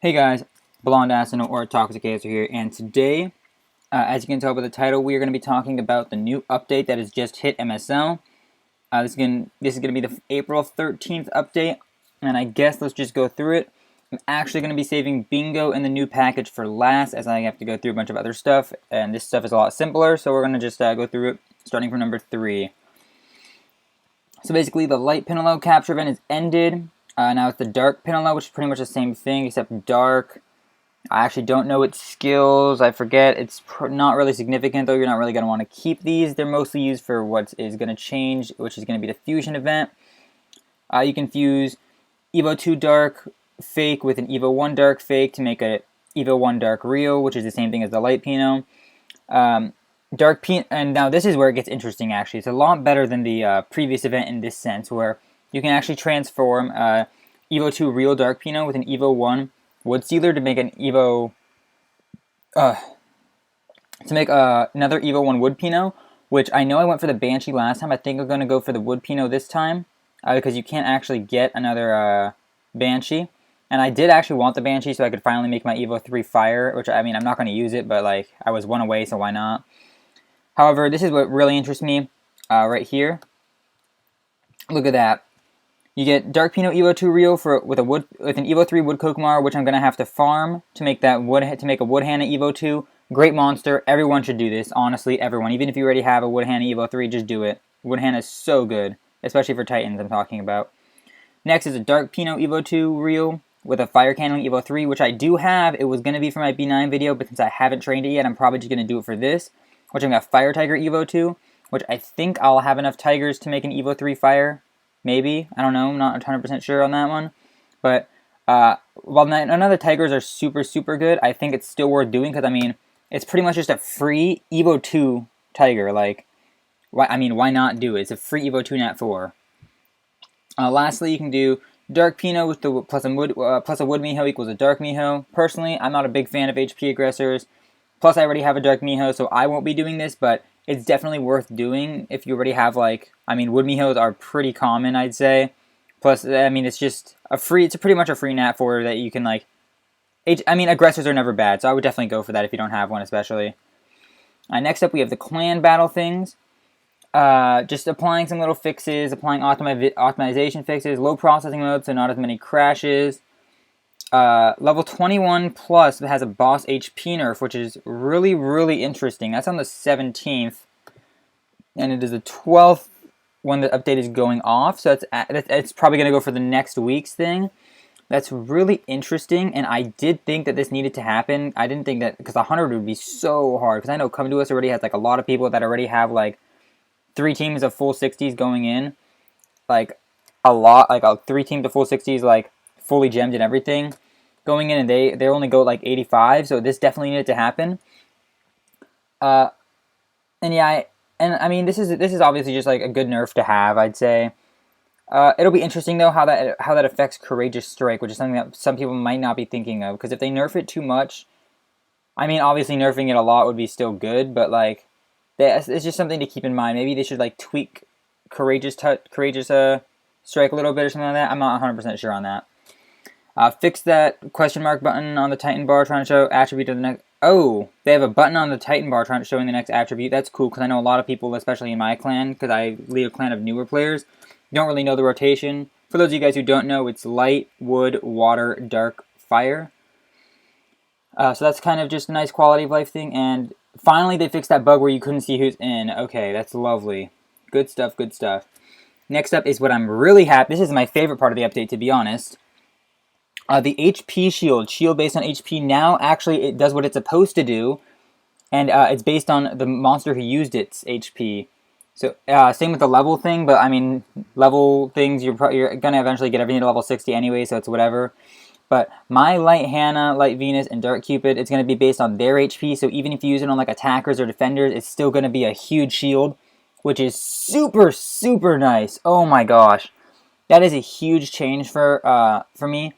Hey guys, Blonde Asino or Toxic Acer here, and today, as you can tell by the title, we are going to be talking about the new update that has just hit MSL. This is going to be the April 13th update, and I guess let's just go through it. I'm actually going to be saving Bingo and the new package for last, as I have to go through a bunch of other stuff, and this stuff is a lot simpler, so we're going to just go through it, starting from number 3. So basically, the light Pinelo capture event is ended. Now it's the dark Pinelo, which is pretty much the same thing, except dark. I actually don't know its skills. I forget. It's not really significant, though. You're not really going to want to keep these. They're mostly used for what is going to change, which is going to be the fusion event. You can fuse Evo 2 Dark Fake with an Evo 1 Dark Fake to make a Evo 1 Dark Real, which is the same thing as the light Pinot. Dark Pinot, and now this is where it gets interesting, actually. It's a lot better than the previous event in this sense, where you can actually transform Evo 2 Real Dark Pinot with an Evo 1 Wood Sealer to make an Evo, another Evo 1 Wood Pinot, which I know I went for the Banshee last time. I think I'm going to go for the Wood Pinot this time, because you can't actually get another Banshee. And I did actually want the Banshee so I could finally make my Evo 3 Fire, which, I mean, I'm not going to use it, but, like, I was one away, so why not? However, this is what really interests me, right here. Look at that. You get Dark Pinot Evo 2 Real with an Evo 3 Wood Kokomar, which I'm gonna have to farm to make a Wood Hanna Evo 2. Great monster. Everyone should do this. Honestly, everyone. Even if you already have a Wood Hanna Evo 3, just do it. Wood Hanna is so good, especially for Titans. I'm talking about. Next is a Dark Pinot Evo 2 Real with a Fire Cannon Evo 3, which I do have. It was gonna be for my B9 video, but since I haven't trained it yet, I'm probably just gonna do it for this. Which I'm gonna Fire Tiger Evo 2, which I think I'll have enough Tigers to make an Evo 3 Fire. Maybe. I don't know. I'm not 100% sure on that one. But while none of the Tigers are super, super good, I think it's still worth doing because, I mean, it's pretty much just a free Evo 2 Tiger. Like, why not do it? It's a free Evo 2 Nat 4. Lastly, you can do Dark Pinot with the plus a Wood Miho equals a Dark Miho. Personally, I'm not a big fan of HP aggressors. Plus, I already have a Dark Miho, so I won't be doing this, but it's definitely worth doing if you already have, like, I mean, Wood Mihos are pretty common, I'd say. Plus, I mean, it's just it's pretty much a free Nat 4 that you can, like, I mean, aggressors are never bad, so I would definitely go for that if you don't have one, especially. Next up, we have the clan battle things. Just applying some little fixes, applying optimization fixes, low processing mode, so not as many crashes. Level 21 plus has a boss HP nerf, which is really, really interesting. That's on the 17th, and it is the 12th when the update is going off, so it's probably going to go for the next week's thing. That's really interesting, and I did think that this needed to happen. I didn't think that, because 100 would be so hard, because I know Come To Us already has, like, a lot of people that already have, like, 3 teams of full 60s going in. Like, a lot, like, 3 teams of full 60s, like, fully gemmed and everything going in, and they only go like 85, so this definitely needed to happen. And yeah, I mean, this is obviously just like a good nerf to have, I'd say. It'll be interesting though how that affects Courageous Strike, which is something that some people might not be thinking of, because if they nerf it too much, I mean, obviously nerfing it a lot would be still good, but like, it's just something to keep in mind. Maybe they should like tweak Courageous Strike a little bit or something like that. I'm not 100% sure on that. Fix that question mark button on the Titan bar trying to show attribute to the next. Oh, they have a button on the Titan bar showing the next attribute. That's cool, because I know a lot of people, especially in my clan, because I lead a clan of newer players, don't really know the rotation. For those of you guys who don't know, it's light, wood, water, dark, fire. So that's kind of just a nice quality of life thing. And finally, they fixed that bug where you couldn't see who's in. Okay, that's lovely. Good stuff, good stuff. Next up is what I'm really happy. This is my favorite part of the update, to be honest. The HP shield based on HP, now actually it does what it's supposed to do, and it's based on the monster who used its HP. So same with the level thing, but I mean, level things, you're gonna eventually get everything to level 60 anyway, so it's whatever. But my Light Hannah, Light Venus, and Dark Cupid, it's gonna be based on their HP, so even if you use it on like attackers or defenders, it's still gonna be a huge shield, which is super, super nice. Oh my gosh. That is a huge change for me.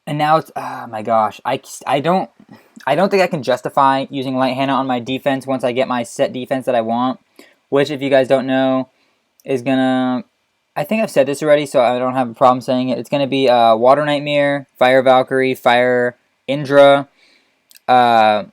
And now it's, oh my gosh, I don't think I can justify using Light Hannah on my defense once I get my set defense that I want, which, if you guys don't know, is gonna I think I've said this already, so I don't have a problem saying it. It's going to be Water Nightmare, Fire Valkyrie, Fire Indra, uh,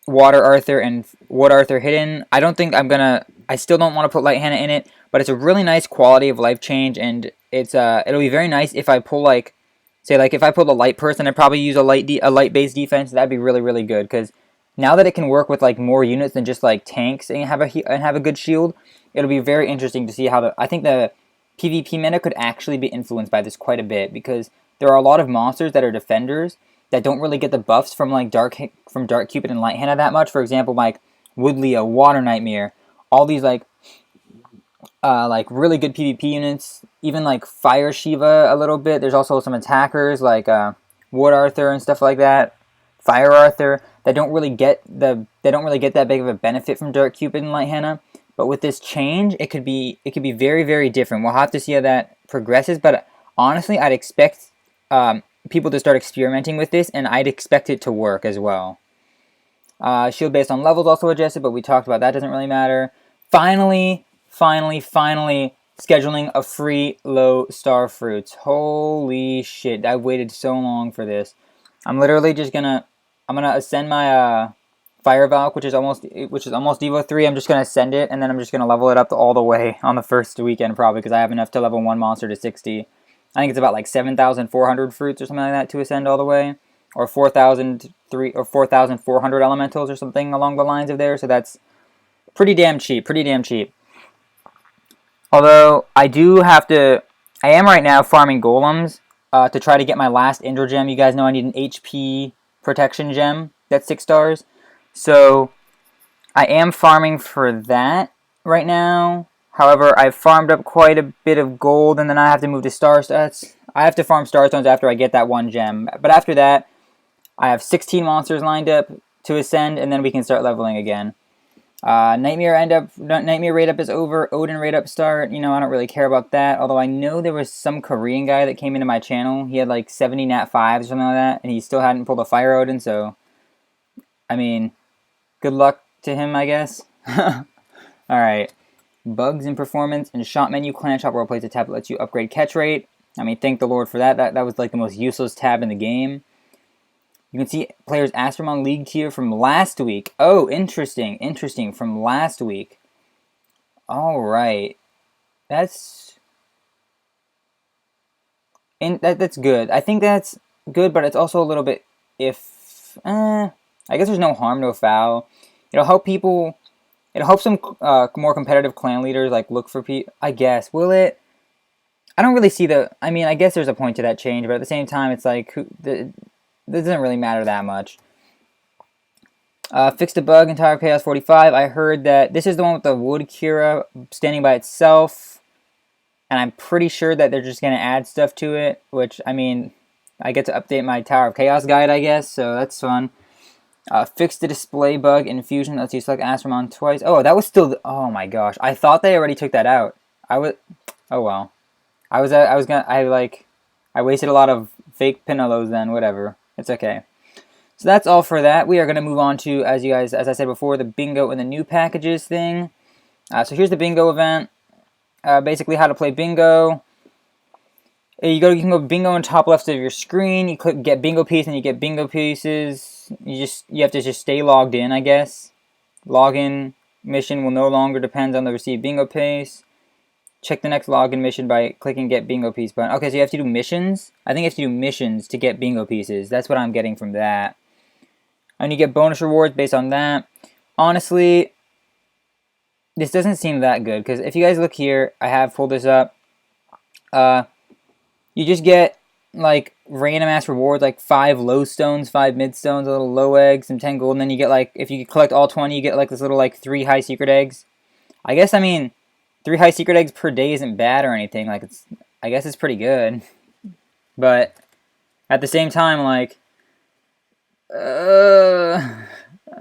Water Arthur, and Wood Arthur hidden. I don't think I'm going to... I still don't want to put Light Hannah in it, but it's a really nice quality of life change, and it'll be very nice if I pull, like... Say, like, if I pull a light person, I'd probably use a light-based defense. That'd be really, really good, because now that it can work with, like, more units than just, like, tanks and have a good shield, it'll be very interesting to see how I think the PvP meta could actually be influenced by this quite a bit, because there are a lot of monsters that are defenders that don't really get the buffs from, like, Dark Cupid and Light Hannah that much. For example, like, Wood Leo, Water Nightmare, all these, like, really good PvP units, even like Fire Shiva a little bit. There's also some attackers like Wood Arthur and stuff like that, Fire Arthur that don't really get that big of a benefit from Dark Cupid and Light Hannah. But with this change, it could be very, very different. We'll have to see how that progresses. But honestly, I'd expect people to start experimenting with this, and I'd expect it to work as well. Shield based on levels also adjusted, but we talked about that. Doesn't really matter. Finally, scheduling a free low star fruits. Holy shit, I've waited so long for this. I'm literally just gonna ascend my Fire Valk, which is almost Evo 3. I'm just gonna ascend it, and then I'm just gonna level it up all the way on the first weekend probably, because I have enough to level one monster to 60. I think it's about like 7,400 fruits or something like that to ascend all the way, or 4,400 elementals or something along the lines of there. So that's pretty damn cheap. Although, I am right now farming golems to try to get my last Indra gem. You guys know I need an HP protection gem that's 6 stars. So, I am farming for that right now. However, I've farmed up quite a bit of gold, and then I have to move to star stats. I have to farm star stones after I get that one gem. But after that, I have 16 monsters lined up to ascend, and then we can start leveling again. Nightmare raid up is over. Odin raid up start. I don't really care about that. Although I know there was some Korean guy that came into my channel. He had like 70 nat 5s or something like that, and he still hadn't pulled a Fire Odin. So, I mean, good luck to him, I guess. All right, bugs in performance and shop menu. Clan shop roleplays a tab that lets you upgrade catch rate. I mean, thank the Lord for that. That was like the most useless tab in the game. You can see players' Astromon League tier from last week. Oh, interesting, from last week. Alright. That's good. I think that's good, but it's also a little bit I guess there's no harm, no foul. It'll help some more competitive clan leaders, like, look for people, I guess. Will it? I don't really see I guess there's a point to that change, but at the same time, it's like, this doesn't really matter that much. Fixed a bug in Tower of Chaos 45. I heard that this is the one with the Wood Kira standing by itself. And I'm pretty sure that they're just going to add stuff to it. Which, I mean, I get to update my Tower of Chaos guide, I guess. So that's fun. Fixed the display bug in Fusion. Lets you select Astromon twice. Oh, that was still... oh my gosh. I thought they already took that out. Oh well. I wasted a lot of fake Pinolos then. Whatever. It's okay. So that's all for that. We are going to move on to, as I said before, the bingo and the new packages thing. So here's the bingo event. Basically how to play bingo. You can go bingo on top left of your screen. You click get bingo piece and you get bingo pieces. You have to just stay logged in, I guess. Login mission will no longer depend on the received bingo piece. Check the next login mission by clicking Get Bingo Piece button. Okay, so you have to do missions? I think you have to do missions to get bingo pieces. That's what I'm getting from that. And you get bonus rewards based on that. Honestly, this doesn't seem that good, because if you guys look here, I have pulled this up. You just get, like, random ass rewards, like 5 low stones, 5 mid stones, a little low eggs, and 10 gold. And then you get, like, if you collect all 20, you get, like, this little, like, 3 high secret eggs. I guess, 3 high secret eggs per day isn't bad or anything. Like, I guess it's pretty good. But at the same time, like,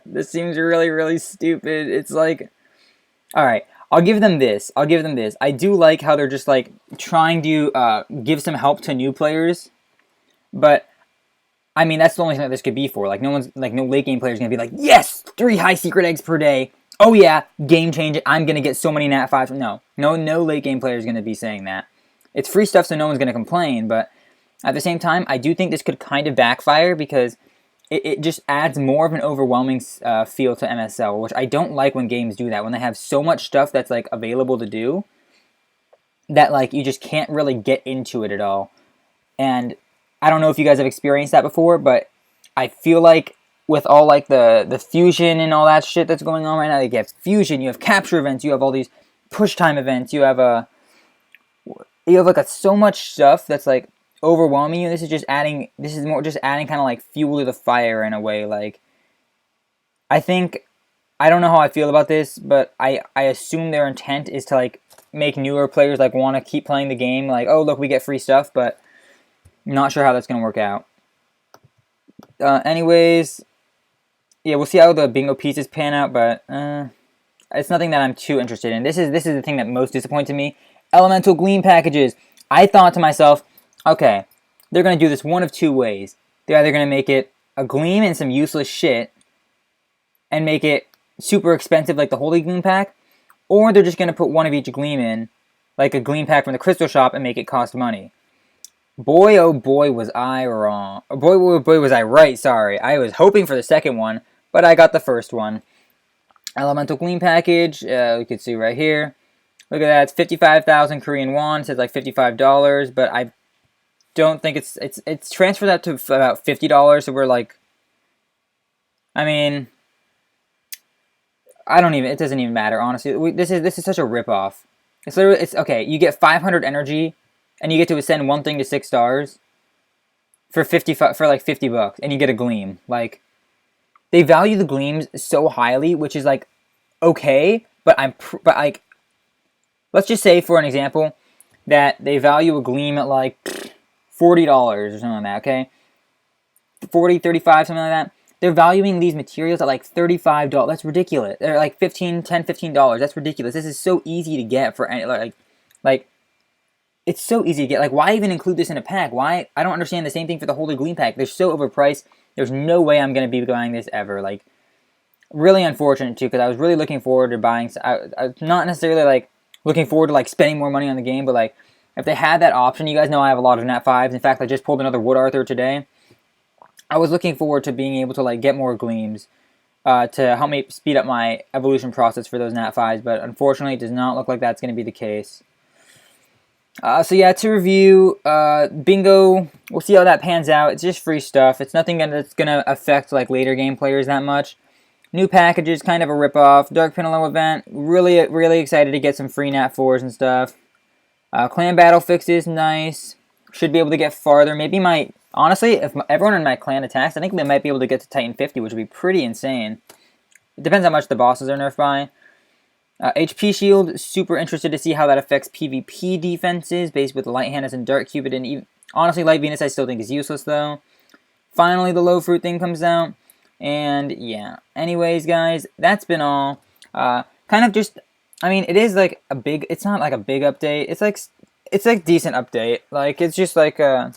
this seems really, really stupid. It's like, alright, I'll give them this. I do like how they're just, like, trying to give some help to new players. But, that's the only thing that this could be for. Like, no late game player is going to be like, yes, 3 high secret eggs per day. oh yeah, game changing, I'm going to get so many nat 5s. No late game player is going to be saying that. It's free stuff, so no one's going to complain, but at the same time, I do think this could kind of backfire because it just adds more of an overwhelming feel to MSL, which I don't like when games do that. When they have so much stuff that's like available to do, that like you just can't really get into it at all. And I don't know if you guys have experienced that before, but I feel like with all like the fusion and all that shit that's going on right now, you have fusion, you have capture events, you have all these push time events, you have so much stuff that's like overwhelming you. This is more just adding kind of like fuel to the fire in a way. Like, I don't know how I feel about this, but I assume their intent is to like make newer players like want to keep playing the game. Like, oh look, we get free stuff, but I'm not sure how that's gonna work out. Anyways, yeah, we'll see how the bingo pieces pan out, but it's nothing that I'm too interested in. This is the thing that most disappointed me. Elemental Gleam packages. I thought to myself, okay, they're going to do this one of two ways. They're either going to make it a Gleam and some useless shit and make it super expensive like the Holy Gleam pack, or they're just going to put one of each Gleam in, like a Gleam pack from the Crystal Shop, and make it cost money. Boy, oh boy, was I wrong. Boy, oh boy, was I right, sorry. I was hoping for the second one, but I got the first one. Elemental Gleam package, we can see right here. Look at that, it's 55,000 Korean won, it says like $55, but I don't think it's transferred that to about $50, so we're like, I mean, it doesn't even matter, honestly. This is such a ripoff. It's literally, okay, you get 500 energy, and you get to ascend one thing to 6 stars for like $50, and you get a Gleam. Like, they value the Gleams so highly, which is like, okay, but like, let's just say for an example that they value a Gleam at like $40 or something like that, okay? 40, 35, something like that. They're valuing these materials at like $35. That's ridiculous. They're like $15. That's ridiculous. This is so easy to get for any, like it's so easy to get. Like, why even include this in a pack? Why? I don't understand. The same thing for the Holy Gleam pack. They're so overpriced. There's no way I'm going to be buying this ever. Like, really unfortunate too, because I was really looking forward to buying. I not necessarily like looking forward to like spending more money on the game, but like if they had that option, you guys know I have a lot of Nat 5s. In fact, I just pulled another Wood Arthur today. I was looking forward to being able to like get more Gleams to help me speed up my evolution process for those Nat 5s, but unfortunately it does not look like that's going to be the case. So yeah, to review, Bingo, we'll see how that pans out. It's just free stuff. It's nothing that's going to affect like later game players that much. New packages, kind of a ripoff. Dark Penalow event, really excited to get some free Nat 4s and stuff. Clan battle fixes, nice. Should be able to get farther. Honestly, if everyone in my clan attacks, I think they might be able to get to Titan 50, which would be pretty insane. It depends how much the bosses are nerfed by. HP Shield, super interested to see how that affects PvP defenses, based with Light Hannes and Dark Cupid, and even, honestly, Light Venus I still think is useless, though. Finally, the Low Fruit thing comes out, and yeah. Anyways, guys, that's been all. Kind of just, I mean, it is like it's not like a big update, it's like decent update, like, it's just like, they're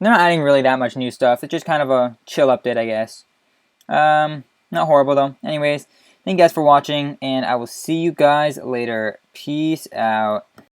not adding really that much new stuff, it's just kind of a chill update, I guess. Not horrible, though. Anyways, thank you guys for watching, and I will see you guys later. Peace out.